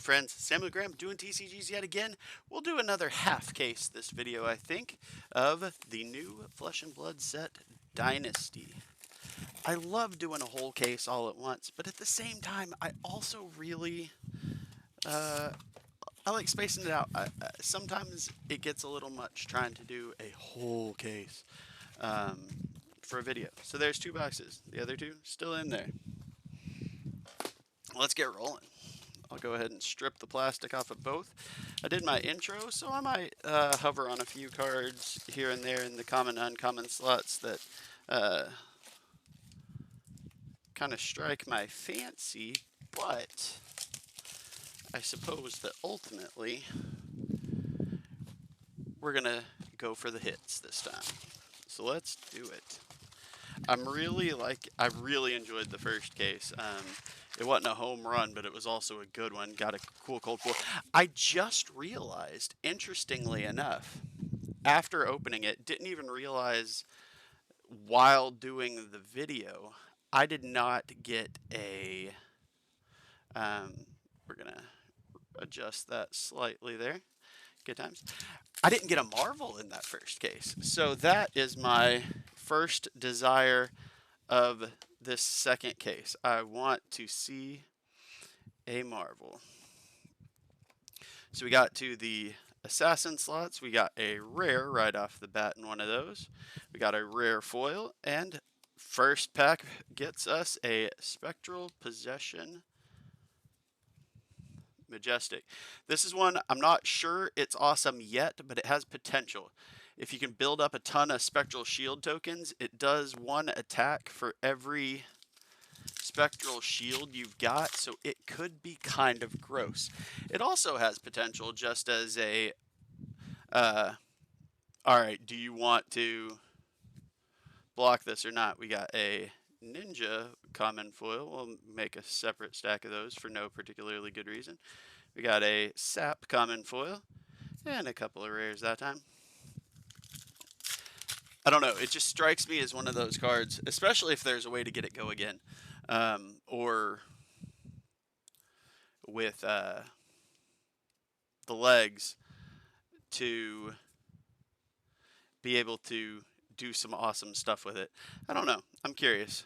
friends, Samuel Graham doing TCGs yet again. We'll do another half case this video, I think, of the new Flesh and Blood set, Dynasty. I love doing a whole case all at once, but at the same time, I also really, I like spacing it out. Sometimes it gets a little much trying to do a whole case for a video. So there's two boxes. The other two still in there. Let's get rolling. I'll go ahead and strip the plastic off of both. I did my intro, so I might hover on a few cards here and there in the common and uncommon slots that kind of strike my fancy, but I suppose that ultimately we're going to go for the hits this time. So let's do it. I really enjoyed the first case. It wasn't a home run, but it was also a good one. Got a cool cold pull. I just realized, interestingly enough, after opening it, didn't even realize while doing the video, I did not get a, we're going to adjust that slightly there. Good times. I didn't get a Marvel in that first case. So that is my first desire of this second case. I want to see a Marvel. So we got to the assassin slots. We got a rare right off the bat in one of those. We got a rare foil, and first pack gets us a Spectral Possession Majestic. This is one I'm not sure it's awesome yet, but it has potential. If you can build up a ton of Spectral Shield tokens, it does one attack for every Spectral Shield you've got, so it could be kind of gross. It also has potential just as a, alright, do you want to block this or not? We got a Ninja common foil. We'll make a separate stack of those for no particularly good reason. We got a Sap common foil and a couple of rares that time. I don't know. It just strikes me as one of those cards, especially if there's a way to get it go again, or with the legs to be able to do some awesome stuff with it. I don't know. I'm curious.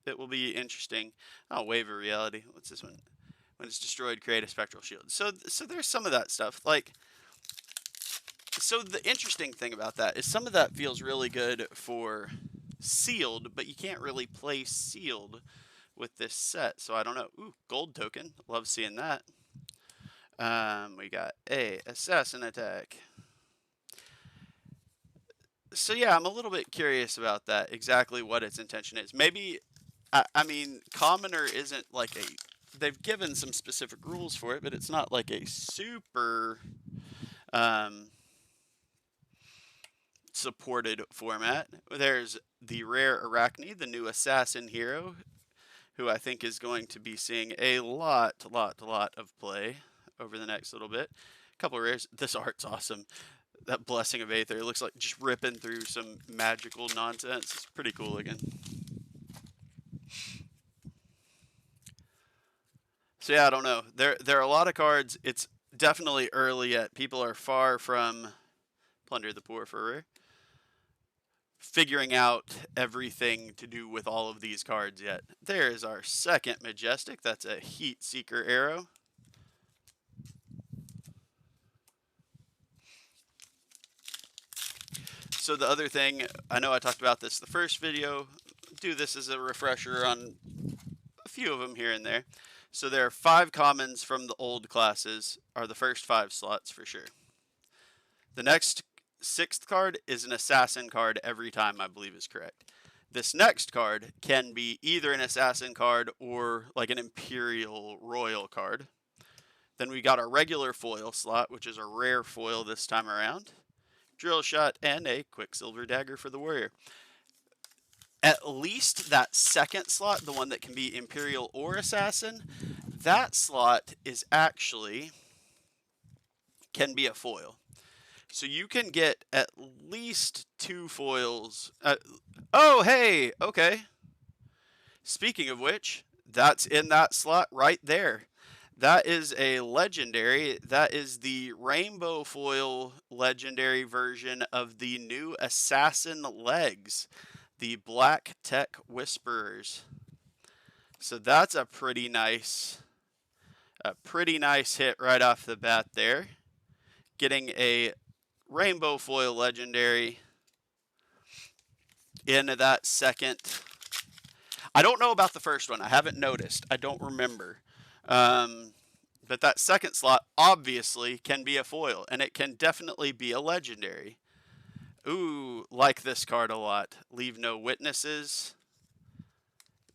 It will be interesting. Oh, Wave of Reality. What's this one? When it's destroyed, create a Spectral Shield. So there's some of that stuff. Like, so the interesting thing about that is some of that feels really good for sealed, but you can't really play sealed with this set. So I don't know. Ooh, gold token. Love seeing that. We got a assassin attack. So yeah, I'm a little bit curious about that, exactly what its intention is. Maybe, I mean, commoner isn't like a, they've given some specific rules for it, but it's not like a super supported format. There's the rare Arachne, the new assassin hero, who I think is going to be seeing a lot of play over the next little bit. A couple of rares. This art's awesome. That Blessing of Aether, it looks like just ripping through some magical nonsense. It's pretty cool looking. So yeah, I don't know. There are a lot of cards. It's definitely early yet. People are far from Plunder the Poor for rare. Figuring out everything to do with all of these cards yet. There is our second Majestic. That's a Heat Seeker Arrow. So the other thing, I know I talked about this the first video, do this as a refresher on a few of them here and there. So there are 5 commons from the old classes, are the first 5 slots for sure. The next 6th card is an assassin card every time, I believe is correct. This next card can be either an assassin card or like an Imperial Royal card. Then we got our regular foil slot, which is a rare foil this time around. Drill Shot, and a Quicksilver Dagger for the Warrior. At least that second slot, the one that can be Imperial or Assassin, that slot is actually, can be a foil. So you can get at least 2 foils. Oh, hey, okay. Speaking of which, that's in that slot right there. That is a legendary. That is the rainbow foil legendary version of the new assassin legs, the Black Tech Whisperers. So that's a pretty nice hit right off the bat there. Getting a rainbow foil legendary in that second. I don't know about the first one. I haven't noticed. I don't remember. But that second slot obviously can be a foil, and it can definitely be a legendary. Ooh, like this card a lot. Leave no witnesses.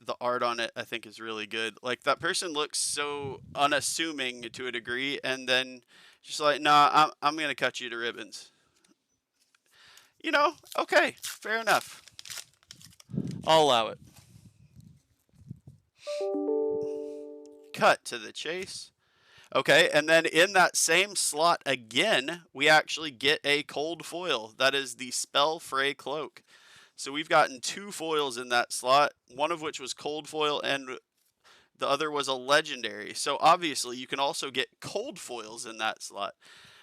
The art on it, I think, is really good. Like, that person looks so unassuming to a degree, and then just like, nah, I'm going to cut you to ribbons. You know, okay, fair enough. I'll allow it. Cut to the chase. Okay, and then in that same slot again, we actually get a cold foil. That is the Spell Fray Cloak. So we've gotten 2 foils in that slot, one of which was cold foil and the other was a legendary. So obviously you can also get cold foils in that slot.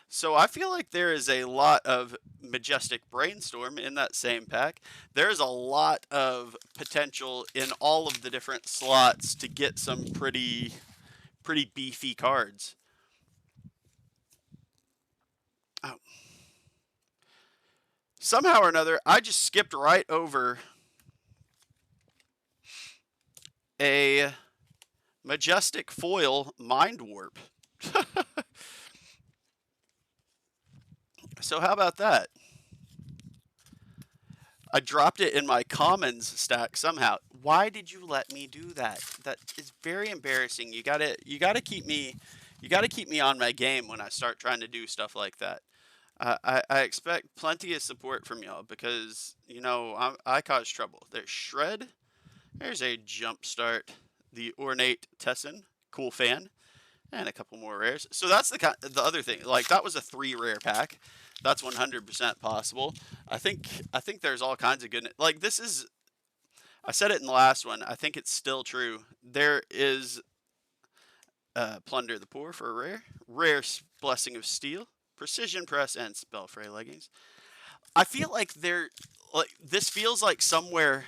So I feel like there is a lot of Majestic Brainstorm in that same pack. There's a lot of potential in all of the different slots to get some pretty beefy cards. Oh. Somehow or another, I just skipped right over a Majestic Foil Mind Warp. So how about that? I dropped it in my commons stack somehow. Why did you let me do that? That is very embarrassing. You gotta keep me on my game when I start trying to do stuff like that. I expect plenty of support from y'all because, you know, I cause trouble. There's Shred. There's a Jumpstart. The Ornate Tessin. Cool fan. And a couple more rares. So that's the other thing. Like, that was a 3 rare pack. That's 100% possible. I think there's all kinds of goodness. Like, this is, I said it in the last one. I think it's still true. There is Plunder the Poor for a rare Blessing of Steel, Precision Press, and Spell Fray leggings. I feel like this feels like somewhere.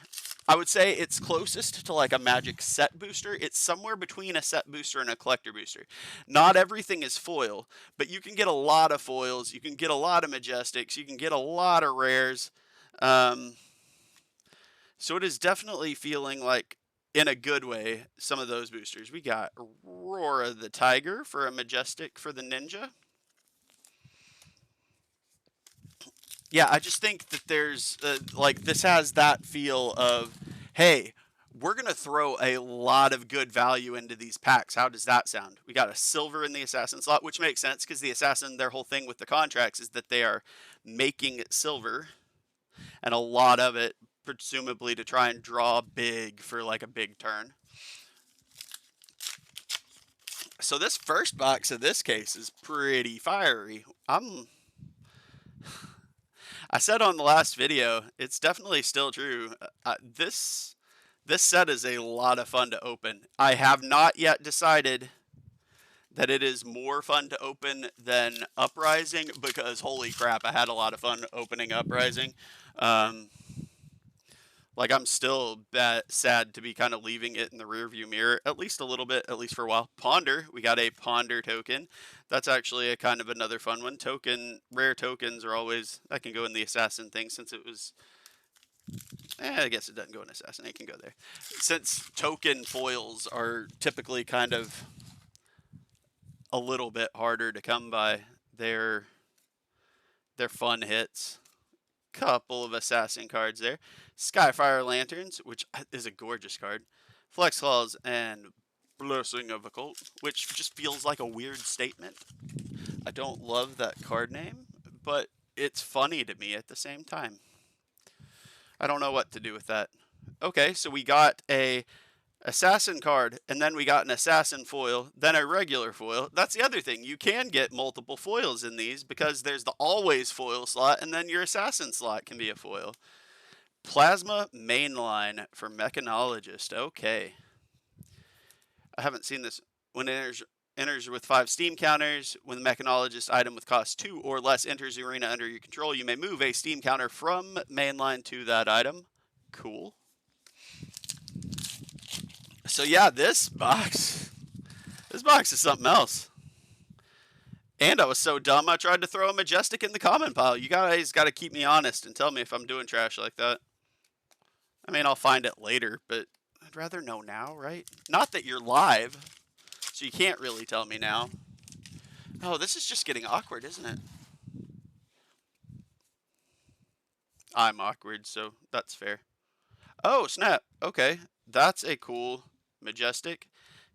I would say it's closest to like a Magic set booster. It's somewhere between a set booster and a collector booster. Not everything is foil, but you can get a lot of foils. You can get a lot of Majestics. You can get a lot of rares. So it is definitely feeling like, in a good way, some of those boosters. We got Aurora the Tiger for a Majestic for the Ninja. Yeah, I just think that there's like, this has that feel of, hey, we're gonna throw a lot of good value into these packs. How does that sound? We got a silver in the assassin slot, which makes sense because the assassin, their whole thing with the contracts is that they are making silver, and a lot of it presumably to try and draw big for like a big turn. So this first box of this case is pretty fiery. I said on the last video, it's definitely still true. This set is a lot of fun to open. I have not yet decided that it is more fun to open than Uprising because, holy crap, I had a lot of fun opening Uprising. Like, I'm still sad to be kind of leaving it in the rearview mirror, at least a little bit, at least for a while. Ponder, we got a Ponder token. That's actually a kind of another fun one. Rare tokens are always, that can go in the Assassin thing since it was, I guess it doesn't go in Assassin, it can go there. Since token foils are typically kind of a little bit harder to come by, they're fun hits. Couple of assassin cards there. Skyfire Lanterns, which is a gorgeous card. Flex Claws and Blessing of Occult, which just feels like a weird statement. I don't love that card name, but it's funny to me at the same time. I don't know what to do with that. Okay, so we got a assassin card, and then we got an assassin foil, then a regular foil. That's the other thing. You can get multiple foils in these because there's the always foil slot, and then your assassin slot can be a foil. Plasma Mainline for Mechanologist. Okay. I haven't seen this. When it enters enters with 5 steam counters. When the mechanologist item with cost 2 or less enters the arena under your control, you may move a steam counter from mainline to that item. Cool. So yeah, this box is something else. And I was so dumb, I tried to throw a Majestic in the common pile. You guys got to keep me honest and tell me if I'm doing trash like that. I mean, I'll find it later, but I'd rather know now, right? Not that you're live, so you can't really tell me now. Oh, this is just getting awkward, isn't it? I'm awkward, so that's fair. Oh, snap. Okay, that's a cool Majestic.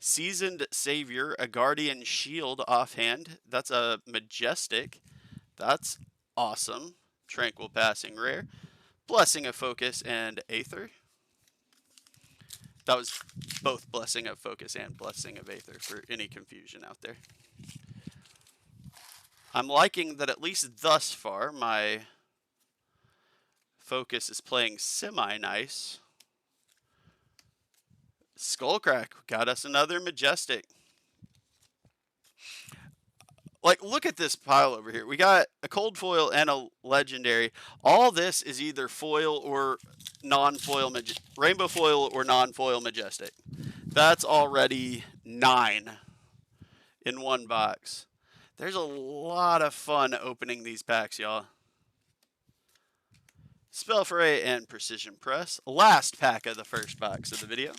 Seasoned Savior, a Guardian Shield offhand. That's a Majestic. That's awesome. Tranquil Passing rare. Blessing of Focus and Aether. That was both Blessing of Focus and Blessing of Aether for any confusion out there. I'm liking that at least thus far my Focus is playing semi-nice. Skullcrack got us another Majestic. Like, look at this pile over here. We got a cold foil and a legendary. All this is either foil or non-foil, rainbow foil or non-foil Majestic. That's already 9 in one box. There's a lot of fun opening these packs, y'all. Spellfray and Precision Press. Last pack of the first box of the video.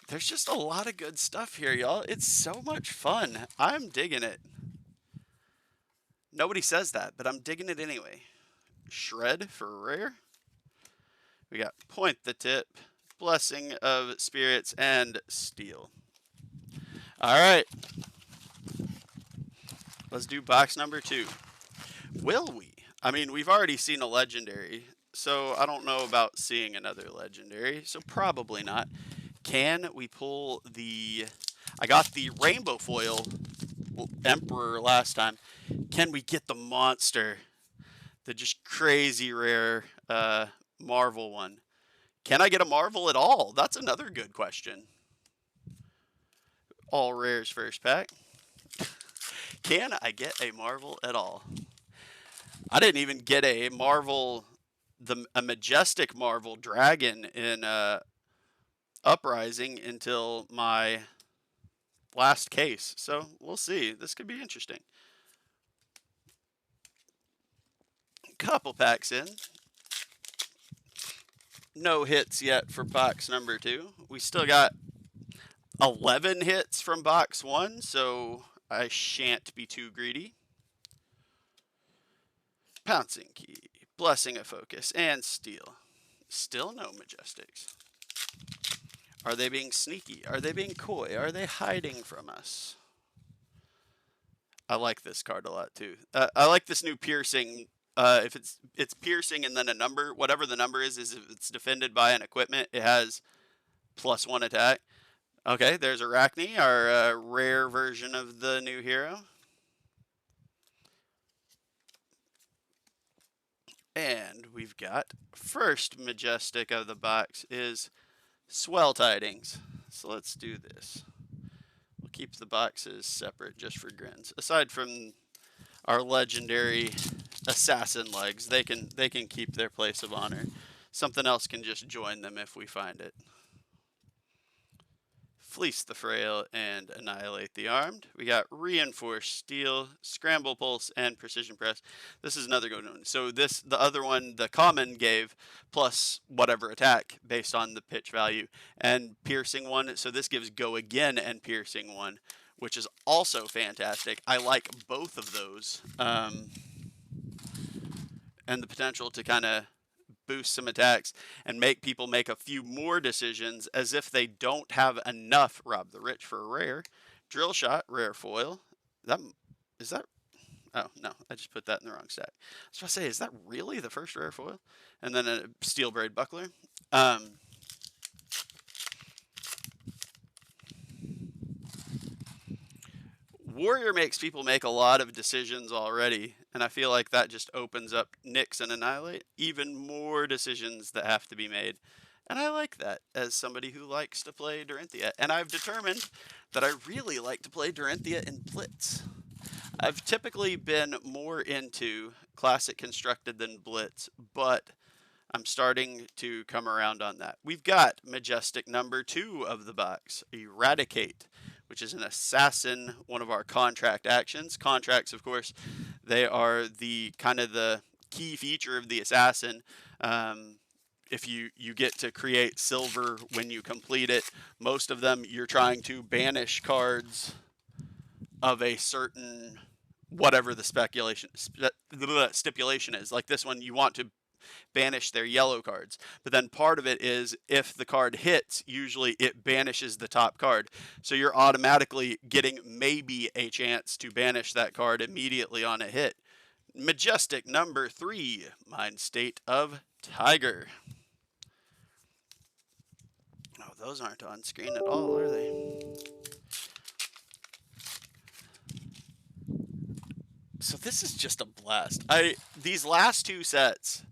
There's just a lot of good stuff here, y'all. It's so much fun. I'm digging it. Nobody says that, but I'm digging it anyway. Shred for rare. We got Point the Tip, Blessing of Spirits, and Steel. All right. Let's do box number 2. Will we? I mean, we've already seen a legendary, so I don't know about seeing another legendary, so probably not. Can we pull the... I got the rainbow foil Emperor last time. Can we get the monster? The just crazy rare Marvel one. Can I get a Marvel at all? That's another good question. All rares first pack. Can I get a Marvel at all? I didn't even get a Marvel, a Majestic Marvel Dragon in Uprising until my last case. So we'll see. This could be interesting. Couple packs in. No hits yet for box number 2. We still got 11 hits from box 1, so I shan't be too greedy. Pouncing Key, Blessing of Focus, and Steel. Still no Majestics. Are they being sneaky? Are they being coy? Are they hiding from us? I like this card a lot too. I like this new piercing. If it's piercing and then a number, whatever the number is if it's defended by an equipment, it has +1 attack. Okay, there's Arachne, our rare version of the new hero. And we've got first Majestic of the box is Swell Tidings. So let's do this. We'll keep the boxes separate just for grins. Aside from our legendary assassin legs, they can keep their place of honor. Something else can just join them if we find it. Fleece the Frail and Annihilate the Armed. We got Reinforced Steel, Scramble Pulse, and Precision Press. This is another good one. So the other one, the common gave plus whatever attack based on the pitch value, and Piercing 1. So this gives Go Again and Piercing 1, which is also fantastic. I like both of those. And the potential to kind of boost some attacks and make people make a few more decisions as if they don't have enough. Rob the Rich for a rare. Drill Shot, rare foil. Is that? Oh, no, I just put that in the wrong stack. I was about to say, is that really the first rare foil? And then a Steel Braid Buckler. Warrior makes people make a lot of decisions already, and I feel like that just opens up Nyx and Annihilate. Even more decisions that have to be made. And I like that as somebody who likes to play Dorinthia. And I've determined that I really like to play Dorinthia in Blitz. I've typically been more into Classic Constructed than Blitz, but I'm starting to come around on that. We've got Majestic number 2 of the box, Eradicate, which is an assassin, one of our contract actions. Contracts, of course, they are the kind of the key feature of the assassin. If you get to create silver when you complete it, most of them you're trying to banish cards of a certain whatever the stipulation is. Like this one, you want to banish their yellow cards. But then part of it is if the card hits, usually it banishes the top card. So you're automatically getting maybe a chance to banish that card immediately on a hit. Majestic number 3, Mind State of Tiger. Oh, those aren't on screen at all, are they? So this is just a blast. These last two sets,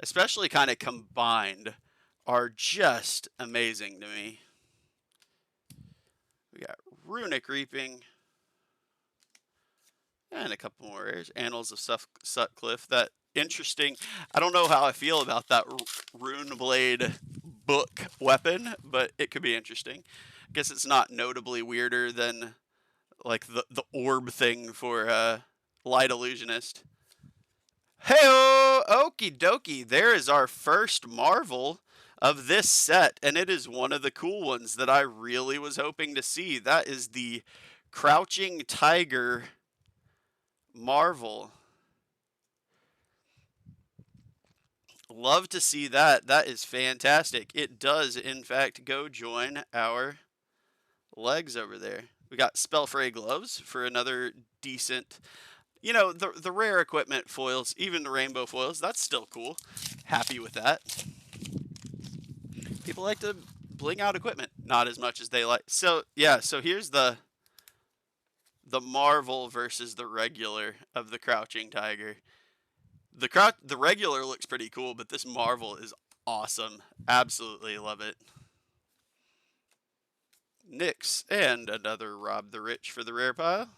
especially kind of combined, are just amazing to me. We got Runic Reaping and a couple more rares. Annals of Sutcliffe. That interesting. I don't know how I feel about that Rune Blade book weapon, but it could be interesting. I guess it's not notably weirder than like the orb thing for Light Illusionist. Hey-o! Okie dokie. There is our first Marvel of this set, and it is one of the cool ones that I really was hoping to see. That is the Crouching Tiger Marvel. Love to see that. That is fantastic. It does, in fact, go join our legs over there. We got Spellfray Gloves for another decent, you know, the rare equipment foils, even the rainbow foils, that's still cool. Happy with that. People like to bling out equipment, not as much as they like. So, yeah, so here's the Marvel versus the regular of the Crouching Tiger. The regular looks pretty cool, but this Marvel is awesome. Absolutely love it. Nyx and another Rob the Rich for the rare pile.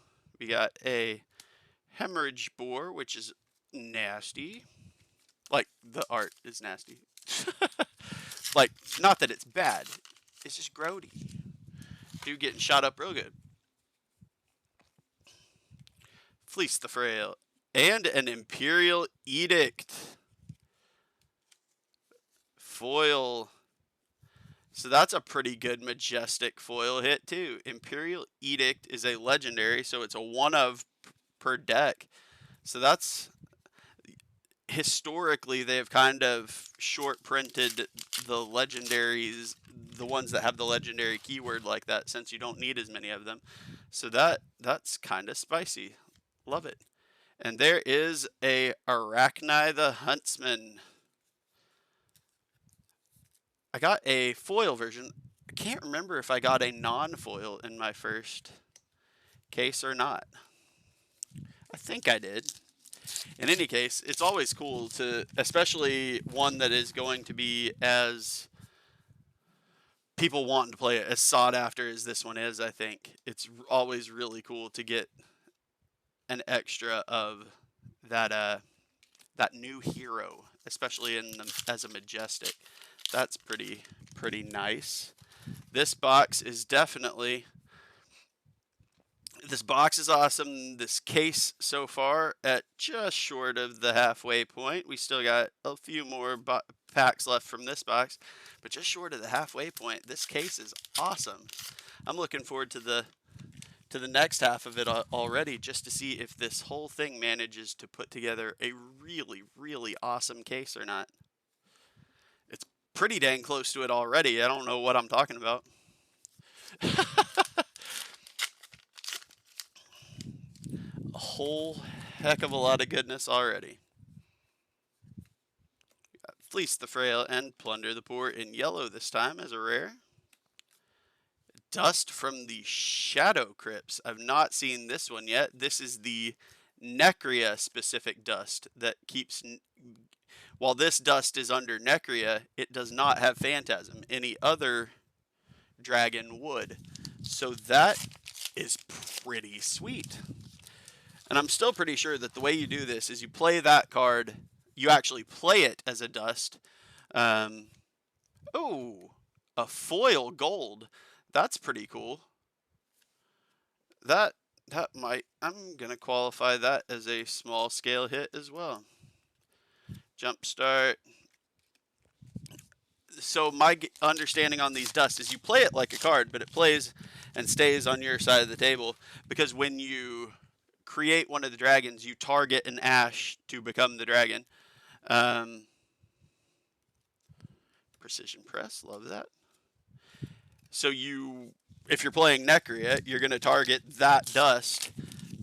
We got a Hemorrhage Boar, which is nasty. Like, the art is nasty. Like, not that it's bad. It's just grody. Dude getting shot up real good. Fleece the Frail. And an Imperial Edict. Foil. So that's a pretty good Majestic foil hit, too. Imperial Edict is a legendary, so it's a 1-of per deck. So that's... Historically, they've kind of short printed the legendaries, the ones that have the legendary keyword like that, since you don't need as many of them. So that's kind of spicy. Love it. And there is a Arachni the Huntsman. I got a foil version. I can't remember if I got a non-foil in my first case or not. I think I did. In any case, it's always cool to, especially one that is going to be as people wanting to play it, as sought after as this one is, I think. It's always really cool to get an extra of that that new hero, especially as a Majestic. That's pretty nice. This box is definitely... This box is awesome. This case so far at just short of the halfway point. We still got a few more packs left from this box, but just short of the halfway point. This case is awesome. I'm looking forward to the next half of it already, just to see if this whole thing manages to put together a really awesome case or not. It's pretty dang close to it already. I don't know what I'm talking about. A whole heck of a lot of goodness already. Fleece the Frail and Plunder the Poor in yellow this time as a rare. Dust from the Shadow Crypts. I've not seen this one yet. This is the Necria specific dust that keeps... While this dust is under Necria, it does not have Phantasm. Any other dragon would. So that is pretty sweet. And I'm still pretty sure that the way you do this is you play that card, you actually play it as a dust. Oh, a foil gold. That's pretty cool. That might, I'm going to qualify that as a small scale hit as well. Jumpstart. So my understanding on these dust is you play it like a card, but it plays and stays on your side of the table, because when you create one of the dragons, you target an ash to become the dragon. Precision press, love that. So if you're playing Necria, you're going to target that dust,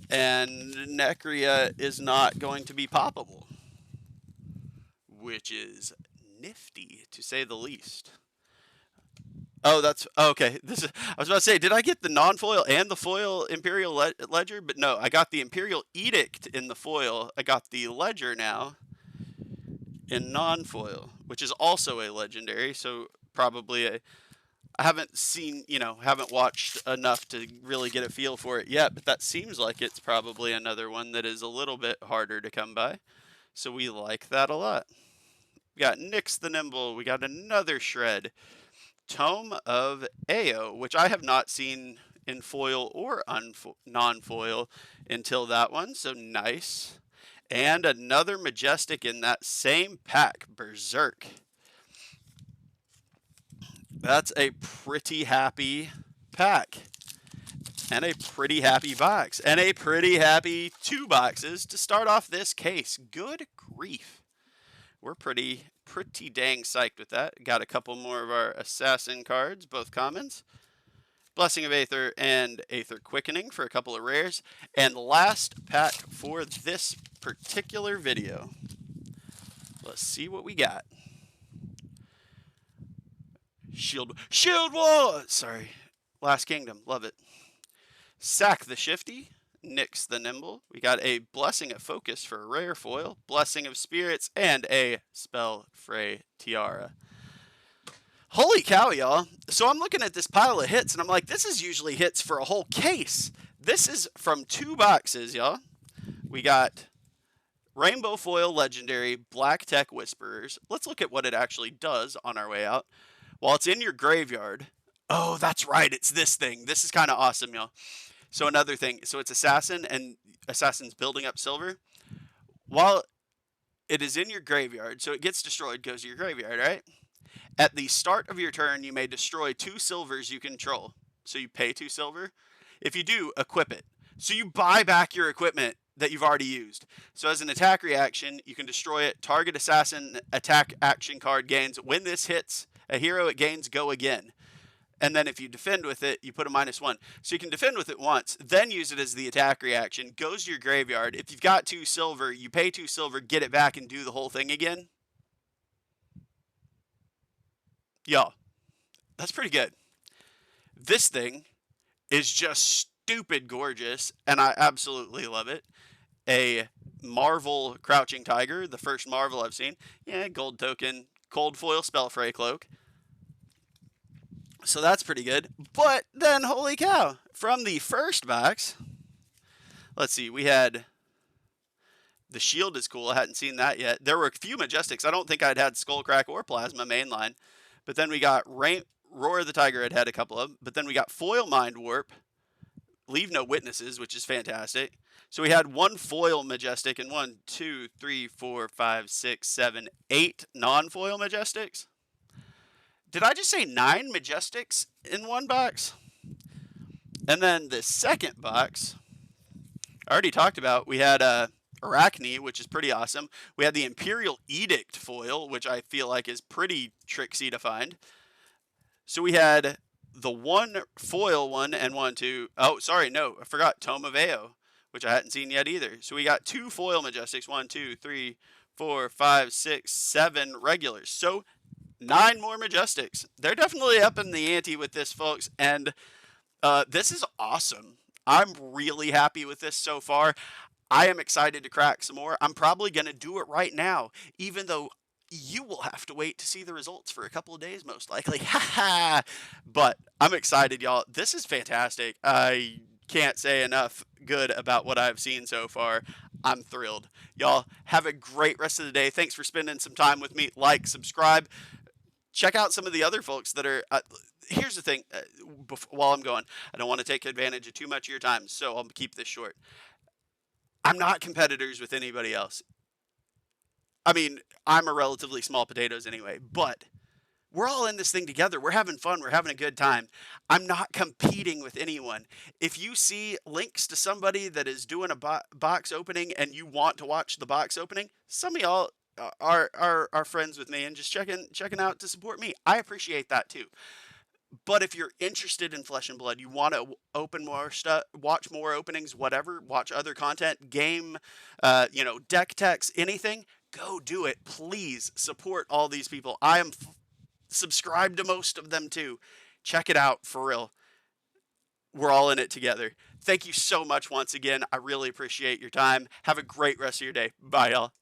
and Necria is not going to be poppable, which is nifty to say the least. Oh, that's okay. I was about to say, did I get the non-foil and the foil Imperial Ledger? But no, I got the Imperial Edict in the foil. I got the Ledger now in non-foil, which is also a legendary. So probably I haven't seen, haven't watched enough to really get a feel for it yet. But that seems like it's probably another one that is a little bit harder to come by. So we like that a lot. We got Nyx the Nimble. We got another shred. Tome of Ao, which I have not seen in foil or non-foil until that one, so nice. And another Majestic in that same pack, Berserk. That's a pretty happy pack. And a pretty happy box. And a pretty happy 2 boxes to start off this case. Good grief. We're pretty dang psyched with that. Got a couple more of our Assassin cards, both commons. Blessing of Aether and Aether Quickening for a couple of rares. And last pack for this particular video. Let's see what we got. Shield Wall! Sorry. Last Kingdom. Love it. Sack the Shifty. Nyx the Nimble. We got a Blessing of Focus for a rare foil, Blessing of Spirits, and a Spell Fray Tiara. Holy cow, y'all. So I'm looking at this pile of hits, and I'm like, this is usually hits for a whole case. This is from 2 boxes, y'all. We got Rainbow Foil Legendary Black Tech Whisperers. Let's look at what it actually does on our way out. While it's in your graveyard. Oh, that's right. It's this thing. This is kind of awesome, y'all. So another thing, so it's Assassin, and Assassin's building up silver. While it is in your graveyard, so it gets destroyed, goes to your graveyard, right? At the start of your turn, you may destroy 2 silvers you control. So you pay 2 silver. If you do, equip it. So you buy back your equipment that you've already used. So as an attack reaction, you can destroy it. Target Assassin attack action card gains. When this hits a hero, it gains go again. And then if you defend with it, you put a -1. So you can defend with it once, then use it as the attack reaction, goes to your graveyard. If you've got 2 silver, you pay 2 silver, get it back, and do the whole thing again. Y'all, that's pretty good. This thing is just stupid gorgeous, and I absolutely love it. A Marvel Crouching Tiger, the first Marvel I've seen. Yeah, gold token, cold foil Spellfray Cloak. So that's pretty good. But then, holy cow, from the first box, let's see, we had the shield is cool. I hadn't seen that yet. There were a few Majestics. I don't think I'd had Skullcrack or Plasma mainline. But then we got Roar of the Tiger. I'd had a couple of them. But then we got Foil Mind Warp, Leave No Witnesses, which is fantastic. So we had 1 foil Majestic and 1, 2, 3, 4, 5, 6, 7, 8 non-foil Majestics. Did I just say 9 Majestics in 1 box? And then the second box, I already talked about, we had Arachne, which is pretty awesome. We had the Imperial Edict foil, which I feel like is pretty tricksy to find. So we had the 1 foil one and 1, 2. Oh, sorry, no, I forgot Tome of Ao, which I hadn't seen yet either. So we got 2 foil Majestics, 1, 2, 3, 4, 5, 6, 7 regulars. So 9 more Majestics. They're definitely up in the ante with this, folks, and this is awesome. I'm really happy with this so far. I am excited to crack some more. I'm probably going to do it right now, even though you will have to wait to see the results for a couple of days, most likely. But I'm excited, y'all. This is fantastic. I can't say enough good about what I've seen so far. I'm thrilled. Y'all have a great rest of the day. Thanks for spending some time with me. Like, subscribe, check out some of the other folks that are. Here's the thing. While I'm going, I don't want to take advantage of too much of your time, so I'll keep this short. I'm not competitors with anybody else. I mean, I'm a relatively small potatoes anyway, but we're all in this thing together. We're having fun. We're having a good time. I'm not competing with anyone. If you see links to somebody that is doing a box opening and you want to watch the box opening, some of y'all are friends with me and just checking out to support me. I appreciate that too. But if you're interested in Flesh and Blood, you want to open more stuff, watch more openings, whatever, watch other content, game, deck techs, anything, go do it. Please support all these people. I am subscribed to most of them too. Check it out for real. We're all in it together. Thank you so much once again. I really appreciate your time. Have a great rest of your day. Bye, y'all.